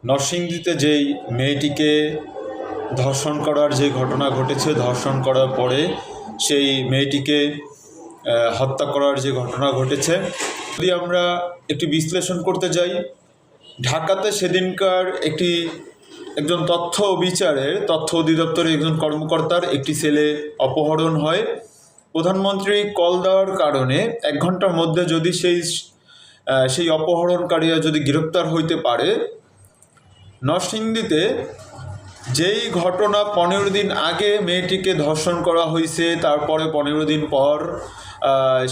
নরসিংদীতে যেই মেয়েটিকে ধর্ষণ করার যে ঘটনা ঘটেছে, ধর্ষণ করার পরে সেই মেয়েটিকে হত্যা করার যে ঘটনা ঘটেছে, যদি আমরা একটি বিশ্লেষণ করতে যাই, ঢাকাতে সেদিনকার একজন তথ্য অধিদপ্তরের একজন কর্মকর্তার একটি ছেলে অপহরণ হয়। প্রধানমন্ত্রী কল দেওয়ার কারণে 1 ঘন্টার মধ্যে যদি সেই অপহরণকারীরা যদি গ্রেপ্তার হইতে পারে, নরসিংদীতে যেই ঘটনা 15 দিন আগে মেয়েটিকে ধর্ষণ করা হয়েছে, তারপরে 15 দিন পর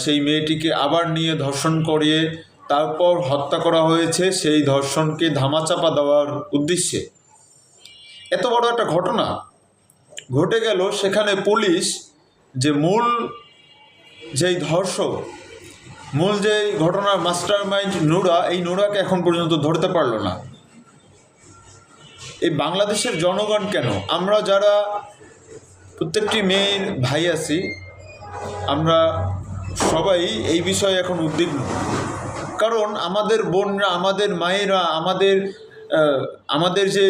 সেই মেয়েটিকে আবার নিয়ে ধর্ষণ করিয়ে তারপর হত্যা করা হয়েছে, সেই ধর্ষণকে ধামাচাপা দেওয়ার উদ্দেশ্যে এত বড় একটা ঘটনা ঘটে গেল। সেখানে পুলিশ যে যেই ধর্ষক, যেই ঘটনার মাস্টার মাইন্ড নুরা, এই নুরাকে এখন পর্যন্ত ধরতে পারল না। এই বাংলাদেশের জনগণ কেন, আমরা যারা প্রত্যেকটি মেয়ের ভাই আছি, আমরা সবাই এই বিষয়ে এখন উদ্বিগ্ন। কারণ আমাদের বোনরা, আমাদের মায়েরা, আমাদের যে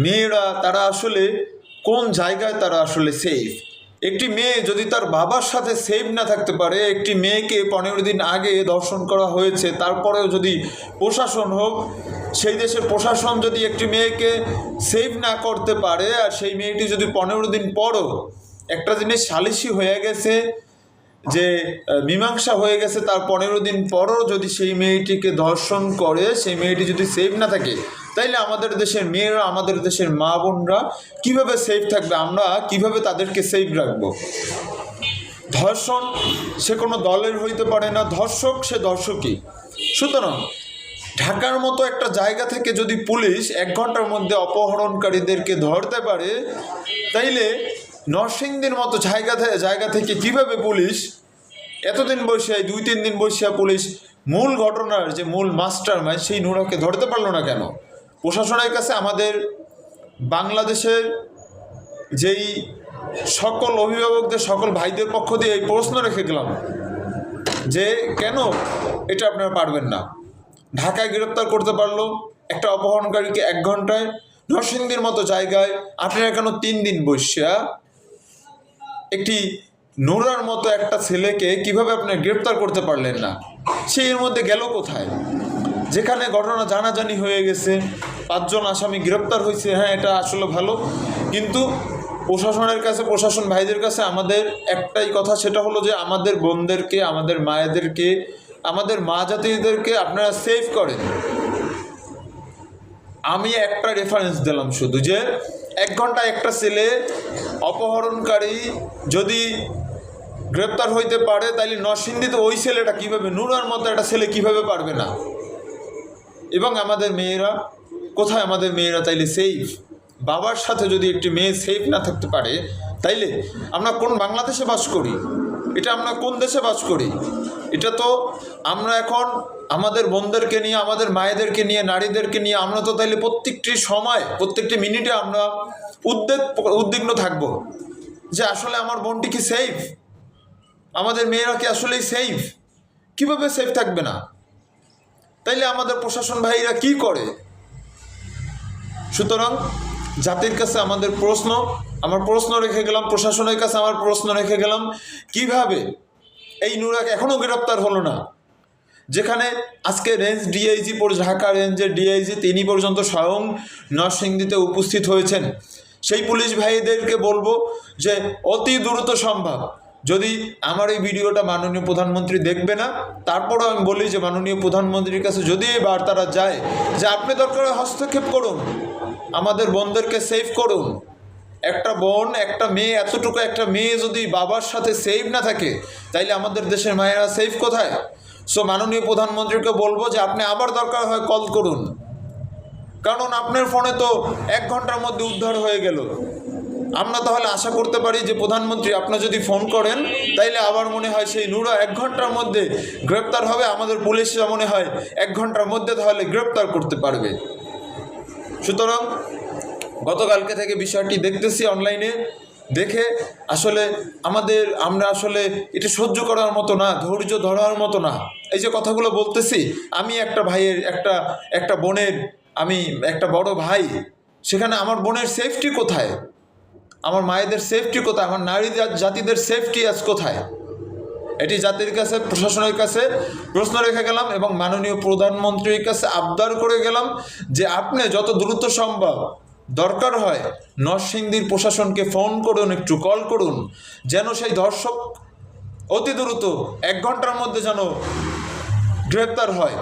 মেয়েরা, তারা আসলে কোন জায়গায় তারা আসলে সেফ? একটি মেয়ে যদি তার বাবার সাথে সেফ না থাকতে পারে, একটি মেয়েকে 15 দিন আগে ধর্ষণ করা হয়েছে, তারপরেও যদি প্রশাসন হোক, সেই দেশের প্রশাসন যদি একটি মেয়েকে সেভ না করতে পারে, আর সেই মেয়েটি যদি 15 দিন পরও একটা জিনিস সালিশি হয়ে গেছে, যে মীমাংসা হয়ে গেছে, তার 15 দিন পরও যদি সেই মেয়েটিকে ধর্ষণ করে, সেই মেয়েটি যদি সেফ না থাকে, তাইলে আমাদের দেশের মেয়েরা, আমাদের দেশের মা বোনরা কীভাবে সেফ থাকবে? আমরা কিভাবে তাদেরকে সেফ রাখবো? ধর্ষণ সে কোনো দলের হইতে পারে না, ধর্ষক সে ধর্ষকই। সুতরাং ঢাকার মতো একটা জায়গা থেকে যদি পুলিশ 1 ঘন্টার মধ্যে অপহরণকারীদেরকে ধরতে পারে, তাইলে নরসিংদীর মতো জায়গা থেকে কিভাবে পুলিশ এতদিন বসে, 2-3 দিন বসে পুলিশ মূল ঘটনার যে মূল মাস্টার মাইন্ড সেই নুরাকে ধরতে পারলো না কেন? প্রশাসনের কাছে আমাদের বাংলাদেশের যেই সকল অভিভাবকদের, সকল ভাইদের পক্ষ দিয়ে এই প্রশ্ন রেখে গেলাম যে কেন এটা আপনারা পারবেন না? ঢাকায় গ্রেপ্তার করতে পারলো একটা অপহরণকারীকে 1 ঘন্টায়, নরসিংদীর মতো জায়গায় আপনারা কেন 3 দিন বসিয়া একটি নোরার মতো একটা ছেলেকে কিভাবে আপনি গ্রেপ্তার করতে পারলেন না? সে এর মধ্যে গেল কোথায়? যেখানে ঘটনা জানাজানি হয়ে গেছে, 5 জন আসামি গ্রেপ্তার হয়েছে, হ্যাঁ এটা আসলে ভালো, কিন্তু প্রশাসনের কাছে, প্রশাসন ভাইদের কাছে আমাদের একটাই কথা, সেটা হলো যে আমাদের বোনদেরকে, আমাদের মায়েদেরকে, আমাদের মা জাতিদেরকে আপনারা সেভ করেন। আমি একটা রেফারেন্স দিলাম শুধু, যে 1 ঘন্টায় একটা ছেলে অপহরণকারী যদি গ্রেপ্তার হইতে পারে, তাইলে নরসিংদীতে ওই ছেলেটা কিভাবে, নুরার মতো একটা ছেলে কিভাবে পারবে না? এবং আমাদের মেয়েরা কোথায়? আমাদের মেয়েরা তাইলে সেফ? বাবার সাথে যদি একটি মেয়ে সেফ না থাকতে পারে, তাইলে আমরা কোন বাংলাদেশে বাস করি? এটা আমরা কোন দেশে বাস করি? এটা তো আমরা এখন আমাদের বোনদেরকে নিয়ে, আমাদের মায়েদেরকে নিয়ে, নারীদেরকে নিয়ে আমরা তো তাইলে প্রত্যেকটি সময়, প্রত্যেকটি মিনিটে আমরা উদ্বিগ্ন থাকবো যে আসলে আমার বোনটি কি সেফ? আমাদের মেয়েরা কি আসলেই সেফ? কিভাবে সেফ থাকবে না? তাইলে আমাদের প্রশাসন ভাইরা কি করে? সুতরাং জাতির কাছে আমাদের প্রশ্ন, আমার প্রশ্ন রেখে গেলাম, প্রশাসনের কাছে আমার প্রশ্ন রেখে গেলাম, কিভাবে এই নুরাকে এখনও গ্রেপ্তার হলো না? যেখানে আজকে ঢাকা রেঞ্জের ডিআইজি তিনি পর্যন্ত স্বয়ং নরসিংদীতে উপস্থিত হয়েছেন। সেই পুলিশ ভাইদেরকে বলবো যে অতি দ্রুত সম্ভব, যদি আমার এই ভিডিওটা মাননীয় প্রধানমন্ত্রী দেখবে না, তারপরও আমি বলি যে মাননীয় প্রধানমন্ত্রীর কাছে যদি এই বার্তাটা যায় যে আপনি দরকার হস্তক্ষেপ করুন, আমাদের বোনদেরকে সেভ করুন। একটা বোন, একটা মেয়ে, এতটুকু একটা মেয়ে যদি বাবার সাথে সেভ না থাকে, তাইলে আমাদের দেশের মায়েরা সেভ কোথায়? সো মাননীয় প্রধানমন্ত্রীকে বলবো যে আপনি আবার দরকার হয় কল করুন, কারণ আপনার ফোনে তো 1 ঘন্টার মধ্যে উদ্ধার হয়ে গেল। আমরা তাহলে আশা করতে পারি যে প্রধানমন্ত্রী আপনি যদি ফোন করেন, তাইলে আবার মনে হয় সেই নুরা 1 ঘন্টার মধ্যে গ্রেপ্তার হবে, আমাদের পুলিশরা মনে হয় 1 ঘন্টার মধ্যে তাহলে গ্রেপ্তার করতে পারবে। সুতরাং গতকালকে থেকে বিষয়টি দেখতেছি অনলাইনে, দেখে আসলে আমরা আসলে এটা সহ্য করার মতো না, ধৈর্য ধরার মতো না। এই যে কথাগুলো বলতেছি, আমি একটা ভাইয়ের, একটা বোনের আমি একটা বড় ভাই, সেখানে আমার বোনের সেফটি কোথায়, আমার মায়েদের সেফটি কোথায়, আমার নারী জাতিদের সেফটি আজ কোথায়? এটি জাতির কাছে, প্রশাসনের কাছে প্রশ্ন রেখে গেলাম এবং মাননীয় প্রধানমন্ত্রীর কাছে আবদার করে গেলাম যে আপনি যত দ্রুত সম্ভব দরকার হয় নরসিংদীর প্রশাসনকে ফোন করুন, একটু কল করুন, যেন সেই ধর্ষক অতি দ্রুত 1 ঘন্টার মধ্যে যেন গ্রেপ্তার হয়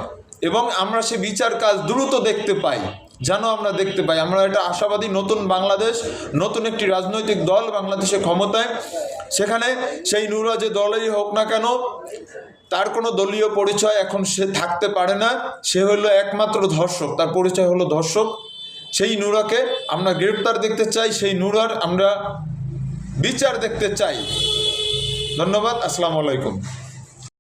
এবং আমরা সে বিচার কাজ দ্রুত দেখতে পাই, যেন আমরা দেখতে পাই। আমরা এটা আশাবাদী, নতুন বাংলাদেশ, নতুন একটি রাজনৈতিক দল বাংলাদেশে ক্ষমতায়, সেখানে সেই নুরা যে দলেই হোক না কেন তার কোনো দলীয় পরিচয় এখন সে থাকতে পারে না, সে হলো একমাত্র ধর্ষক, তার পরিচয় হলো ধর্ষক। সেই নুরাকে আমরা গ্রেপ্তার দেখতে চাই, সেই নুরার আমরা বিচার দেখতে চাই। ধন্যবাদ, আসসালামু আলাইকুম।